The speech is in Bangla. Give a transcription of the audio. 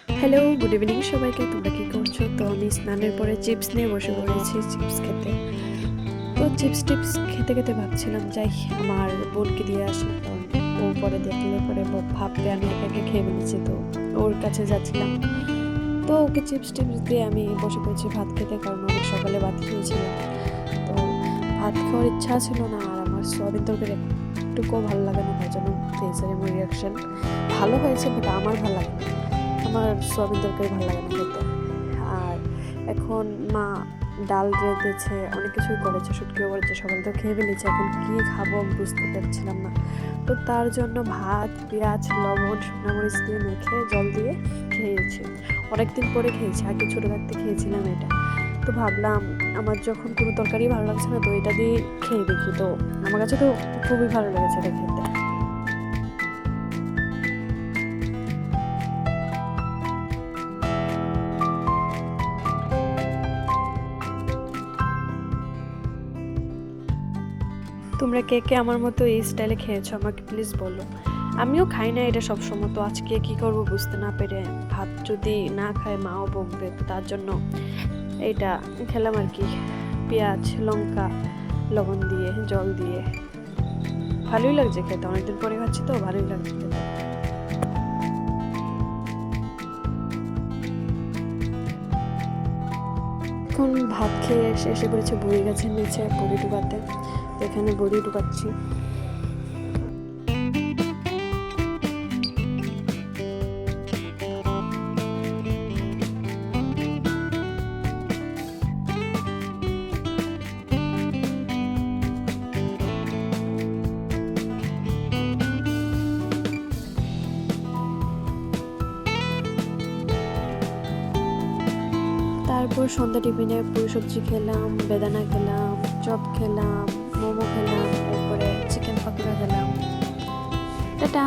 হ্যালো, গুড ইভিনিং সবাইকে। তোমরা কি করছো? তো আমি স্নানের পরে চিপস নিয়ে বসে পড়েছি চিপস খেতে। তো চিপস টিপস খেতে খেতে ভাবছিলাম যাই আমার বোনকে দিয়ে আসি, কারণ ও পরে দেখলে পরে ভাববে আমি একা একা খেয়ে ফেলেছি। তো ওর কাছে যাচ্ছিলাম, তো ওকে চিপস টিপস দিয়ে আমি বসে পড়েছি ভাত খেতে, কারণ অনেক সকালে ভাত খেয়েছিলাম। তো ভাত খাওয়ার ইচ্ছা ছিল না, আর আমার সোয়াবিন তরকারি একটুকুও ভালো লাগে না, তার জন্য ফেসের এমন রিয়াকশন। ভালো হয়েছে বাট আমার ভালো লাগে না, আমার সোয়াবিন তরকারি ভালো লাগে না খেতে। আর এখন মা ডাল রেঁধেছে, অনেক কিছুই করেছে, শুটকিও করেছে, সকালে তো খেয়ে ফেলেছে। এখন কি খাবো আমি বুঝতে পারছিলাম না। তো তার জন্য ভাত, পেঁয়াজ, লবণ, শুকনো মরিচ দিয়ে মেখে জল দিয়ে খেয়েছি। অনেকদিন পরে খেয়েছি, আগে ছোটো থাকতে খেয়েছিলাম এটা। তো ভাবলাম আমার যখন কোনো তরকারি ভালো লাগছে না, তো এটা দিয়ে খেয়ে দেখি। তো আমার কাছে তো খুবই ভালো লেগেছে এটা খেতে। তোমরা কে কে আমার মতো এই স্টাইলে খেয়েছো আমাকে প্লিজ বলো। আমিও খাই না এটা সবসময়, তো আজকে কি করব বুঝতে না পেরে, ভাত যদি না খায় মাও বকবে, তো তার জন্য এইটা খেলাম আর কি। পেঁয়াজ, লঙ্কা, লবণ দিয়ে জল দিয়ে ভালোই লাগছে খেতে, অনেকদিন পরে খাচ্ছি তো ভালোই লাগছে খেতে। এখন ভাত খেয়ে এসে পড়েছে বড়ি গাছের নিচে বড়ি ডুবাতে, তো এখানে বড়ি ডুবাচ্ছি। তারপর সন্ধ্যা টিফিনে পুরি সবজি খেলাম, বেদানা খেলাম, চপ খেলাম, মোমো খেলাম, তারপরে চিকেন পকোড়া খেলাম। টাটা।